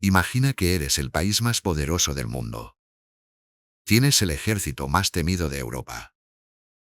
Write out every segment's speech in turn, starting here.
Imagina que eres el país más poderoso del mundo. Tienes el ejército más temido de Europa.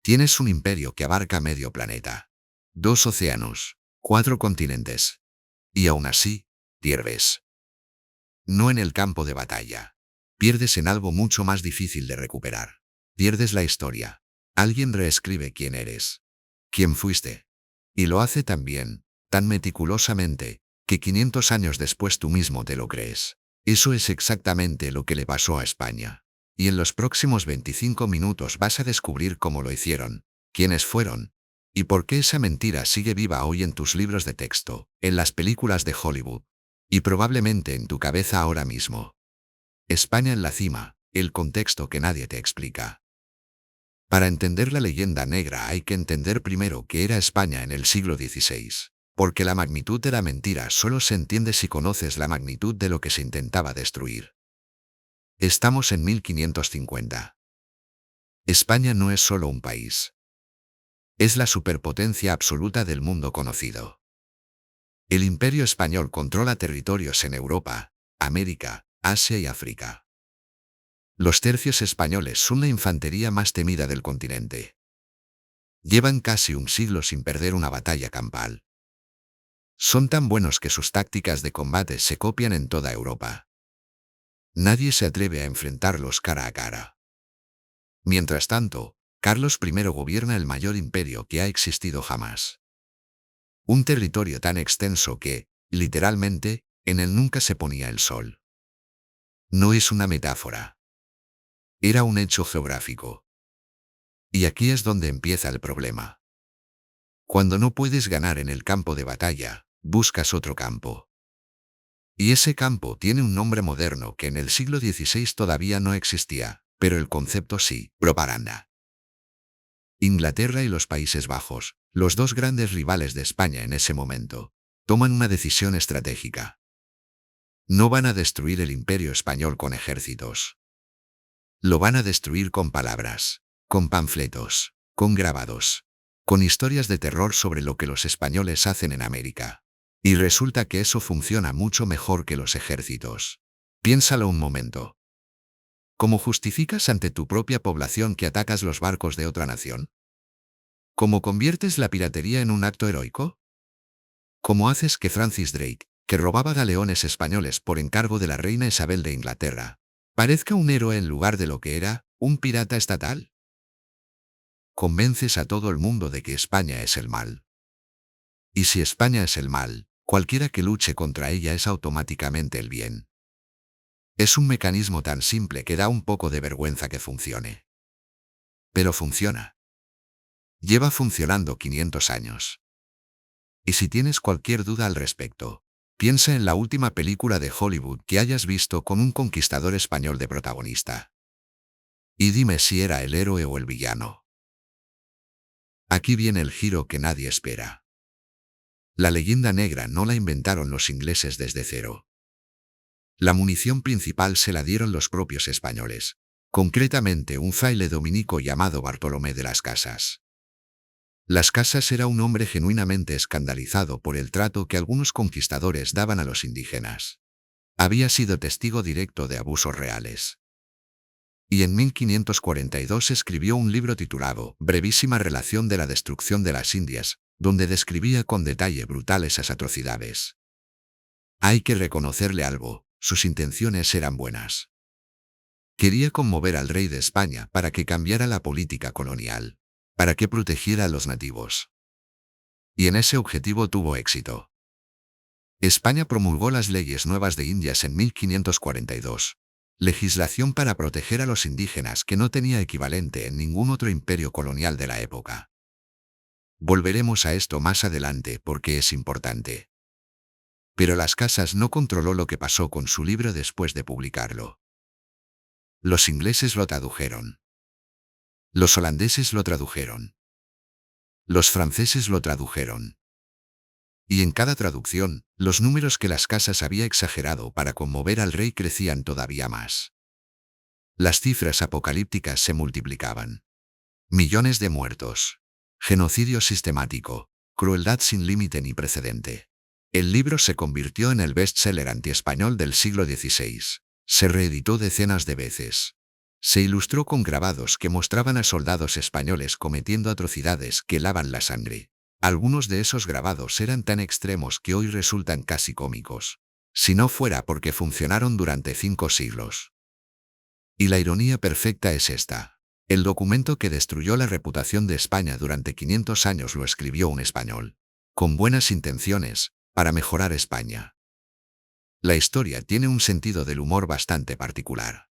Tienes un imperio que abarca medio planeta, 2 océanos, 4 continentes. Y aún así, pierdes. No en el campo de batalla. Pierdes en algo mucho más difícil de recuperar. Pierdes la historia. Alguien reescribe quién eres, quién fuiste. Y lo hace tan bien, tan meticulosamente, que 500 años después tú mismo te lo crees. Eso es exactamente lo que le pasó a España. Y en los próximos 25 minutos vas a descubrir cómo lo hicieron, quiénes fueron, y por qué esa mentira sigue viva hoy en tus libros de texto, en las películas de Hollywood, y probablemente en tu cabeza ahora mismo. España en la cima, el contexto que nadie te explica. Para entender la leyenda negra hay que entender primero qué era España en el siglo XVI. Porque la magnitud de la mentira solo se entiende si conoces la magnitud de lo que se intentaba destruir. Estamos en 1550. España no es solo un país. Es la superpotencia absoluta del mundo conocido. El Imperio Español controla territorios en Europa, América, Asia y África. Los tercios españoles son la infantería más temida del continente. Llevan casi un siglo sin perder una batalla campal. Son tan buenos que sus tácticas de combate se copian en toda Europa. Nadie se atreve a enfrentarlos cara a cara. Mientras tanto, Carlos I gobierna el mayor imperio que ha existido jamás. Un territorio tan extenso que, literalmente, en él nunca se ponía el sol. No es una metáfora. Era un hecho geográfico. Y aquí es donde empieza el problema. Cuando no puedes ganar en el campo de batalla, buscas otro campo. Y ese campo tiene un nombre moderno que en el siglo XVI todavía no existía, pero el concepto sí: propaganda. Inglaterra y los Países Bajos, los dos grandes rivales de España en ese momento, toman una decisión estratégica. No van a destruir el imperio español con ejércitos. Lo van a destruir con palabras, con panfletos, con grabados, con historias de terror sobre lo que los españoles hacen en América. Y resulta que eso funciona mucho mejor que los ejércitos. Piénsalo un momento. ¿Cómo justificas ante tu propia población que atacas los barcos de otra nación? ¿Cómo conviertes la piratería en un acto heroico? ¿Cómo haces que Francis Drake, que robaba galeones españoles por encargo de la reina Isabel de Inglaterra, parezca un héroe en lugar de lo que era, un pirata estatal? Convences a todo el mundo de que España es el mal. Y si España es el mal, cualquiera que luche contra ella es automáticamente el bien. Es un mecanismo tan simple que da un poco de vergüenza que funcione. Pero funciona. Lleva funcionando 500 años. Y si tienes cualquier duda al respecto, piensa en la última película de Hollywood que hayas visto con un conquistador español de protagonista. Y dime si era el héroe o el villano. Aquí viene el giro que nadie espera. La leyenda negra no la inventaron los ingleses desde cero. La munición principal se la dieron los propios españoles, concretamente un fraile dominico llamado Bartolomé de las Casas. Las Casas era un hombre genuinamente escandalizado por el trato que algunos conquistadores daban a los indígenas. Había sido testigo directo de abusos reales. Y en 1542 escribió un libro titulado Brevísima relación de la destrucción de las Indias, donde describía con detalle brutal esas atrocidades. Hay que reconocerle algo: sus intenciones eran buenas. Quería conmover al rey de España para que cambiara la política colonial, para que protegiera a los nativos. Y en ese objetivo tuvo éxito. España promulgó las leyes nuevas de Indias en 1542, legislación para proteger a los indígenas que no tenía equivalente en ningún otro imperio colonial de la época. Volveremos a esto más adelante porque es importante. Pero Las Casas no controló lo que pasó con su libro después de publicarlo. Los ingleses lo tradujeron. Los holandeses lo tradujeron. Los franceses lo tradujeron. Y en cada traducción, los números que Las Casas había exagerado para conmover al rey crecían todavía más. Las cifras apocalípticas se multiplicaban. Millones de muertos. Genocidio sistemático. Crueldad sin límite ni precedente. El libro se convirtió en el bestseller antiespañol del siglo XVI. Se reeditó decenas de veces. Se ilustró con grabados que mostraban a soldados españoles cometiendo atrocidades que lavan la sangre. Algunos de esos grabados eran tan extremos que hoy resultan casi cómicos, si no fuera porque funcionaron durante 5 siglos. Y la ironía perfecta es esta. El documento que destruyó la reputación de España durante 500 años lo escribió un español, con buenas intenciones, para mejorar España. La historia tiene un sentido del humor bastante particular.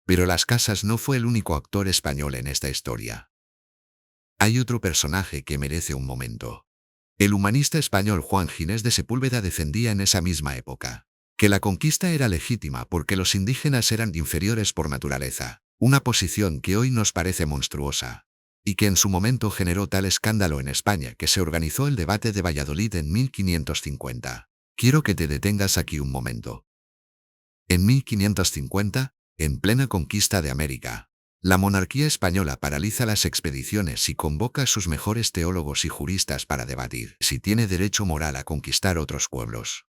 Pero Las Casas no fue el único actor español en esta historia. Hay otro personaje que merece un momento. El humanista español Juan Ginés de Sepúlveda defendía en esa misma época que la conquista era legítima porque los indígenas eran inferiores por naturaleza, una posición que hoy nos parece monstruosa, y que en su momento generó tal escándalo en España que se organizó el debate de Valladolid en 1550. Quiero que te detengas aquí un momento. En 1550, en plena conquista de América, la monarquía española paraliza las expediciones y convoca a sus mejores teólogos y juristas para debatir si tiene derecho moral a conquistar otros pueblos.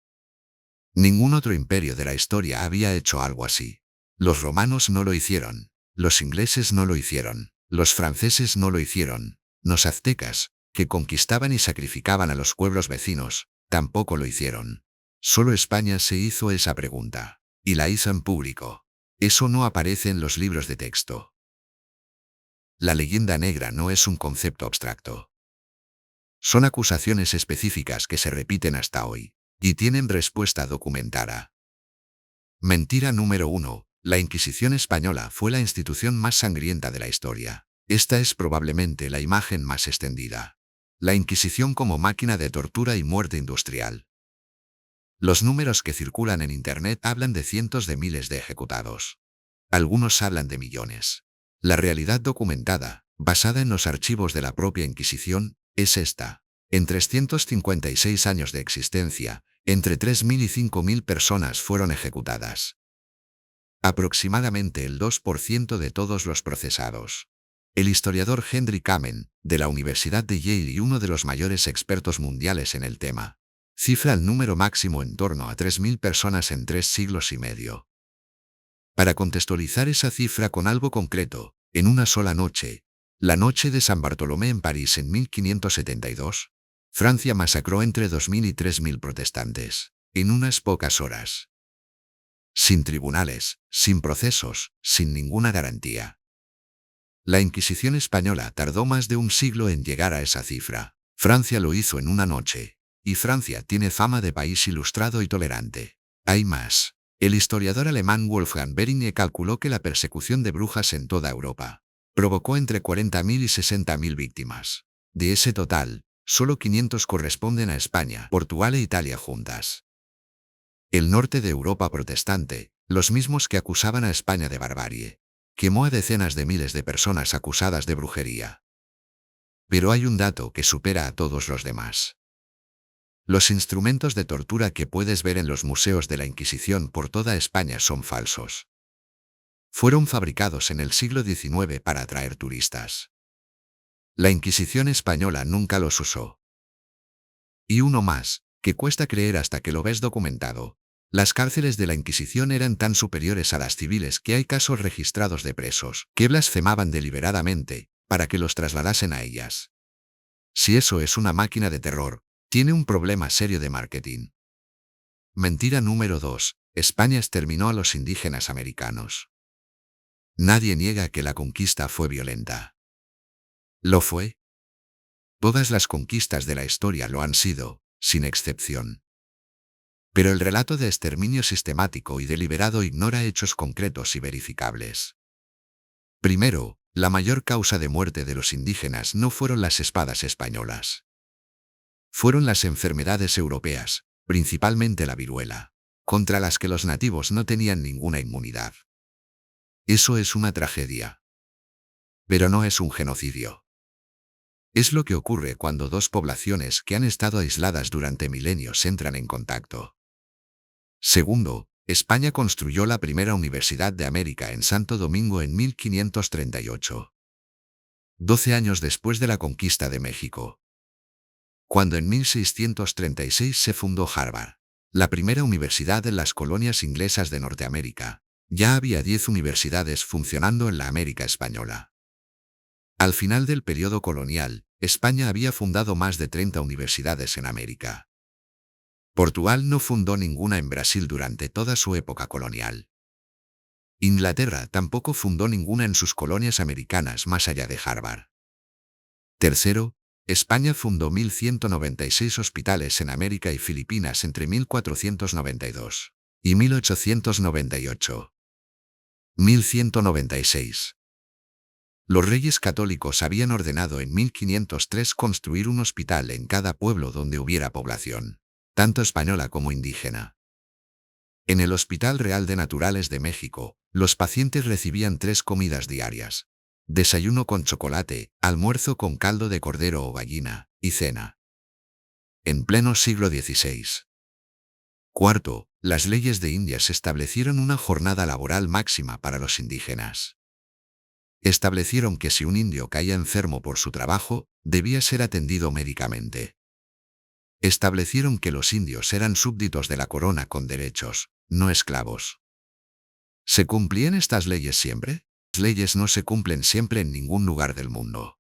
Ningún otro imperio de la historia había hecho algo así. Los romanos no lo hicieron, los ingleses no lo hicieron, los franceses no lo hicieron, los aztecas, que conquistaban y sacrificaban a los pueblos vecinos, tampoco lo hicieron. Solo España se hizo esa pregunta, y la hizo en público. Eso no aparece en los libros de texto. La leyenda negra no es un concepto abstracto. Son acusaciones específicas que se repiten hasta hoy, y tienen respuesta documentada. Mentira número 1. La Inquisición española fue la institución más sangrienta de la historia. Esta es probablemente la imagen más extendida. La Inquisición como máquina de tortura y muerte industrial. Los números que circulan en Internet hablan de cientos de miles de ejecutados. Algunos hablan de millones. La realidad documentada, basada en los archivos de la propia Inquisición, es esta. En 356 años de existencia, entre 3.000 y 5.000 personas fueron ejecutadas. Aproximadamente el 2% de todos los procesados. El historiador Henry Kamen, de la Universidad de Yale y uno de los mayores expertos mundiales en el tema, cifra el número máximo en torno a 3.000 personas en 3 siglos y medio. Para contextualizar esa cifra con algo concreto, en una sola noche, la noche de San Bartolomé en París en 1572, Francia masacró entre 2.000 y 3.000 protestantes, en unas pocas horas. Sin tribunales, sin procesos, sin ninguna garantía. La Inquisición española tardó más de un siglo en llegar a esa cifra. Francia lo hizo en una noche, y Francia tiene fama de país ilustrado y tolerante. Hay más. El historiador alemán Wolfgang Behringer calculó que la persecución de brujas en toda Europa provocó entre 40.000 y 60.000 víctimas. De ese total, solo 500 corresponden a España, Portugal e Italia juntas. El norte de Europa protestante, los mismos que acusaban a España de barbarie, quemó a decenas de miles de personas acusadas de brujería. Pero hay un dato que supera a todos los demás. Los instrumentos de tortura que puedes ver en los museos de la Inquisición por toda España son falsos. Fueron fabricados en el siglo XIX para atraer turistas. La Inquisición española nunca los usó. Y uno más, que cuesta creer hasta que lo ves documentado. Las cárceles de la Inquisición eran tan superiores a las civiles que hay casos registrados de presos que blasfemaban deliberadamente para que los trasladasen a ellas. Si eso es una máquina de terror, tiene un problema serio de marketing. Mentira número 2. España exterminó a los indígenas americanos. Nadie niega que la conquista fue violenta. ¿Lo fue? Todas las conquistas de la historia lo han sido, sin excepción. Pero el relato de exterminio sistemático y deliberado ignora hechos concretos y verificables. Primero, la mayor causa de muerte de los indígenas no fueron las espadas españolas. Fueron las enfermedades europeas, principalmente la viruela, contra las que los nativos no tenían ninguna inmunidad. Eso es una tragedia. Pero no es un genocidio. Es lo que ocurre cuando dos poblaciones que han estado aisladas durante milenios entran en contacto. Segundo, España construyó la primera universidad de América en Santo Domingo en 1538. 12 años después de la conquista de México. cuando en 1636 se fundó Harvard, la primera universidad en las colonias inglesas de Norteamérica. Ya había 10 universidades funcionando en la América española. Al final del periodo colonial, España había fundado más de 30 universidades en América. Portugal no fundó ninguna en Brasil durante toda su época colonial. Inglaterra tampoco fundó ninguna en sus colonias americanas más allá de Harvard. Tercero, España fundó 1.196 hospitales en América y Filipinas entre 1492 y 1898. 1196. Los reyes católicos habían ordenado en 1503 construir un hospital en cada pueblo donde hubiera población, tanto española como indígena. En el Hospital Real de Naturales de México, los pacientes recibían 3 comidas diarias: desayuno con chocolate, almuerzo con caldo de cordero o gallina, y cena. En pleno siglo XVI. Cuarto, las leyes de Indias establecieron una jornada laboral máxima para los indígenas. Establecieron que si un indio caía enfermo por su trabajo, debía ser atendido médicamente. Establecieron que los indios eran súbditos de la corona con derechos, no esclavos. ¿Se cumplían estas leyes siempre? Las leyes no se cumplen siempre en ningún lugar del mundo.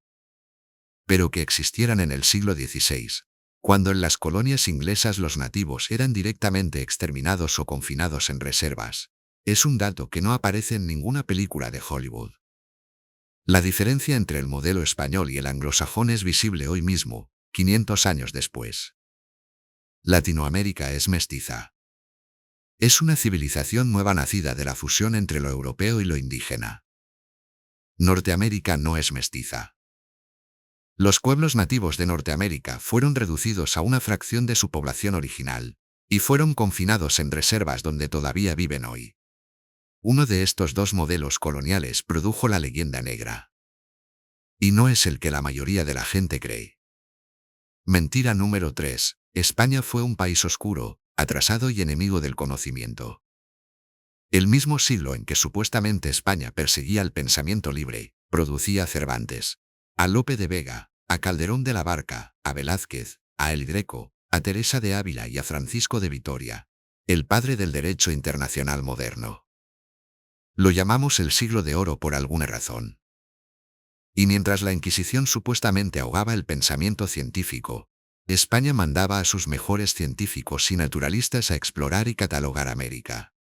Pero que existieran en el siglo XVI, cuando en las colonias inglesas los nativos eran directamente exterminados o confinados en reservas, es un dato que no aparece en ninguna película de Hollywood. La diferencia entre el modelo español y el anglosajón es visible hoy mismo, 500 años después. Latinoamérica es mestiza. Es una civilización nueva nacida de la fusión entre lo europeo y lo indígena. Norteamérica no es mestiza. Los pueblos nativos de Norteamérica fueron reducidos a una fracción de su población original, y fueron confinados en reservas donde todavía viven hoy. Uno de estos dos modelos coloniales produjo la leyenda negra. Y no es el que la mayoría de la gente cree. Mentira número 3. España fue un país oscuro, atrasado y enemigo del conocimiento. El mismo siglo en que supuestamente España perseguía el pensamiento libre, producía a Cervantes, a Lope de Vega, a Calderón de la Barca, a Velázquez, a El Greco, a Teresa de Ávila y a Francisco de Vitoria, el padre del derecho internacional moderno. Lo llamamos el siglo de oro por alguna razón. Y mientras la Inquisición supuestamente ahogaba el pensamiento científico, España mandaba a sus mejores científicos y naturalistas a explorar y catalogar América.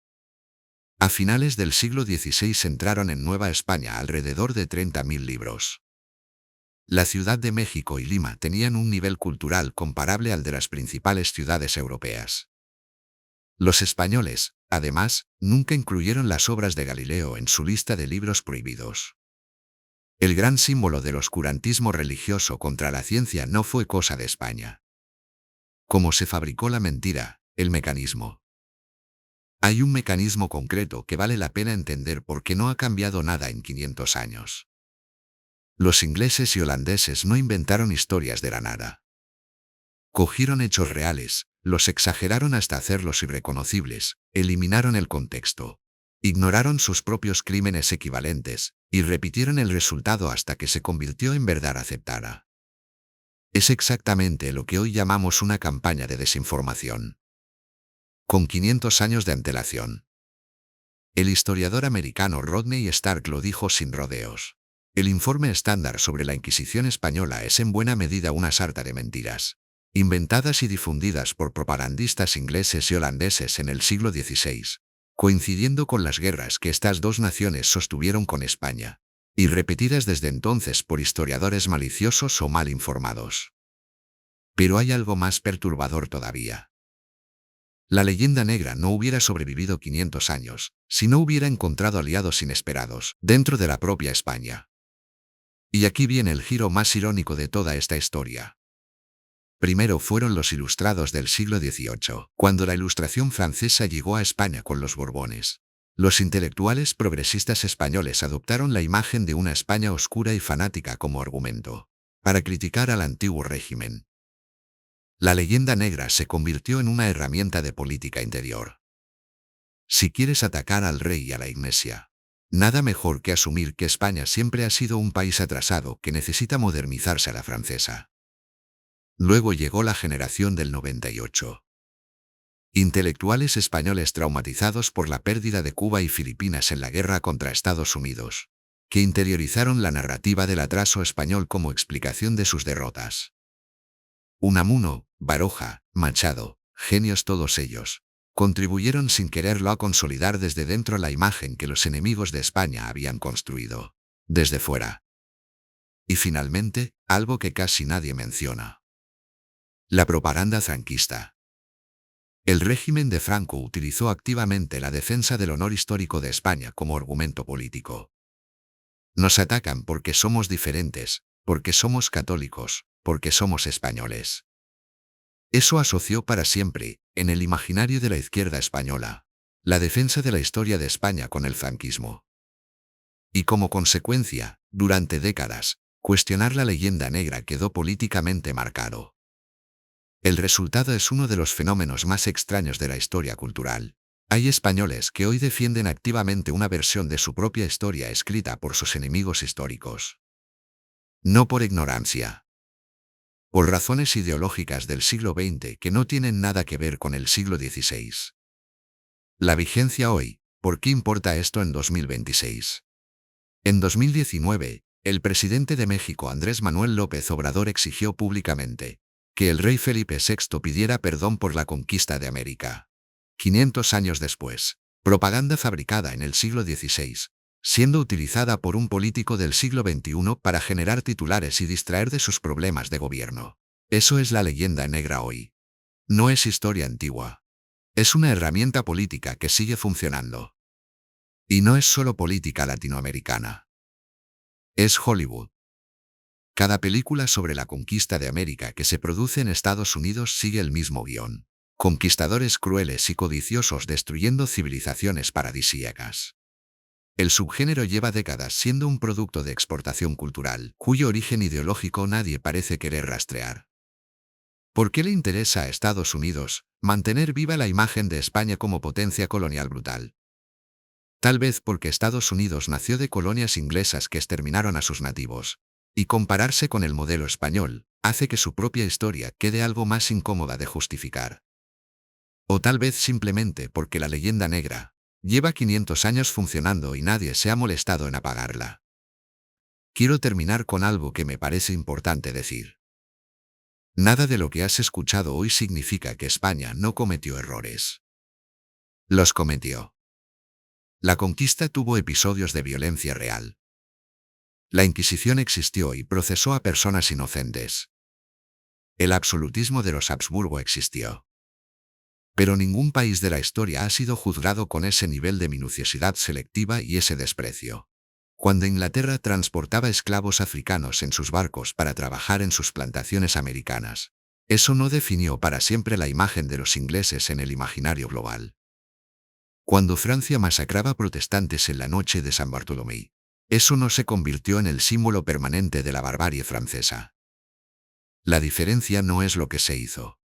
A finales del siglo XVI entraron en Nueva España alrededor de 30.000 libros. La Ciudad de México y Lima tenían un nivel cultural comparable al de las principales ciudades europeas. Los españoles, además, nunca incluyeron las obras de Galileo en su lista de libros prohibidos. El gran símbolo del oscurantismo religioso contra la ciencia no fue cosa de España. ¿Cómo se fabricó la mentira? El mecanismo. Hay un mecanismo concreto que vale la pena entender porque no ha cambiado nada en 500 años. Los ingleses y holandeses no inventaron historias de la nada. Cogieron hechos reales, los exageraron hasta hacerlos irreconocibles, eliminaron el contexto, ignoraron sus propios crímenes equivalentes, y repitieron el resultado hasta que se convirtió en verdad aceptada. Es exactamente lo que hoy llamamos una campaña de desinformación. Con 500 años de antelación. El historiador americano Rodney Stark lo dijo sin rodeos. El informe estándar sobre la Inquisición española es en buena medida una sarta de mentiras, inventadas y difundidas por propagandistas ingleses y holandeses en el siglo XVI, coincidiendo con las guerras que estas dos naciones sostuvieron con España, y repetidas desde entonces por historiadores maliciosos o mal informados. Pero hay algo más perturbador todavía. La leyenda negra no hubiera sobrevivido 500 años, si no hubiera encontrado aliados inesperados dentro de la propia España. Y aquí viene el giro más irónico de toda esta historia. Primero fueron los ilustrados del siglo XVIII, cuando la Ilustración francesa llegó a España con los Borbones. Los intelectuales progresistas españoles adoptaron la imagen de una España oscura y fanática como argumento, para criticar al antiguo régimen. La leyenda negra se convirtió en una herramienta de política interior. Si quieres atacar al rey y a la iglesia, nada mejor que asumir que España siempre ha sido un país atrasado que necesita modernizarse a la francesa. Luego llegó la generación del 98. Intelectuales españoles traumatizados por la pérdida de Cuba y Filipinas en la guerra contra Estados Unidos, que interiorizaron la narrativa del atraso español como explicación de sus derrotas. Unamuno, Baroja, Machado, genios todos ellos, contribuyeron sin quererlo a consolidar desde dentro la imagen que los enemigos de España habían construido, desde fuera. Y finalmente, algo que casi nadie menciona: la propaganda franquista. El régimen de Franco utilizó activamente la defensa del honor histórico de España como argumento político. Nos atacan porque somos diferentes, porque somos católicos, porque somos españoles. Eso asoció para siempre, en el imaginario de la izquierda española, la defensa de la historia de España con el franquismo. Y como consecuencia, durante décadas, cuestionar la leyenda negra quedó políticamente marcado. El resultado es uno de los fenómenos más extraños de la historia cultural. Hay españoles que hoy defienden activamente una versión de su propia historia escrita por sus enemigos históricos. No por ignorancia. Por razones ideológicas del siglo XX que no tienen nada que ver con el siglo XVI. La vigencia hoy, ¿por qué importa esto en 2026? En 2019, el presidente de México, Andrés Manuel López Obrador, exigió públicamente que el rey Felipe VI pidiera perdón por la conquista de América. 500 años después, propaganda fabricada en el siglo XVI, siendo utilizada por un político del siglo XXI para generar titulares y distraer de sus problemas de gobierno. Eso es la leyenda negra hoy. No es historia antigua. Es una herramienta política que sigue funcionando. Y no es solo política latinoamericana. Es Hollywood. Cada película sobre la conquista de América que se produce en Estados Unidos sigue el mismo guión. Conquistadores crueles y codiciosos destruyendo civilizaciones paradisíacas. El subgénero lleva décadas siendo un producto de exportación cultural, cuyo origen ideológico nadie parece querer rastrear. ¿Por qué le interesa a Estados Unidos mantener viva la imagen de España como potencia colonial brutal? Tal vez porque Estados Unidos nació de colonias inglesas que exterminaron a sus nativos, y compararse con el modelo español hace que su propia historia quede algo más incómoda de justificar. O tal vez simplemente porque la leyenda negra lleva 500 años funcionando y nadie se ha molestado en apagarla. Quiero terminar con algo que me parece importante decir. Nada de lo que has escuchado hoy significa que España no cometió errores. Los cometió. La conquista tuvo episodios de violencia real. La Inquisición existió y procesó a personas inocentes. El absolutismo de los Habsburgo existió. Pero ningún país de la historia ha sido juzgado con ese nivel de minuciosidad selectiva y ese desprecio. Cuando Inglaterra transportaba esclavos africanos en sus barcos para trabajar en sus plantaciones americanas, eso no definió para siempre la imagen de los ingleses en el imaginario global. Cuando Francia masacraba protestantes en la noche de San Bartolomé, eso no se convirtió en el símbolo permanente de la barbarie francesa. La diferencia no es lo que se hizo.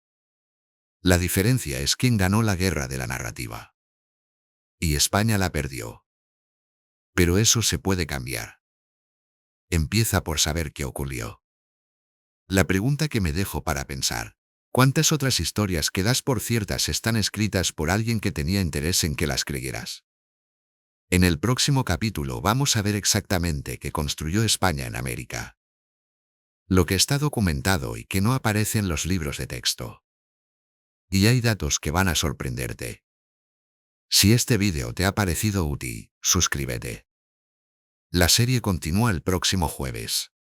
La diferencia es quién ganó la guerra de la narrativa. Y España la perdió. Pero eso se puede cambiar. Empieza por saber qué ocurrió. La pregunta que me dejo para pensar: ¿cuántas otras historias que das por ciertas están escritas por alguien que tenía interés en que las creyeras? En el próximo capítulo vamos a ver exactamente qué construyó España en América. Lo que está documentado y que no aparece en los libros de texto. Y hay datos que van a sorprenderte. Si este vídeo te ha parecido útil, suscríbete. La serie continúa el próximo jueves.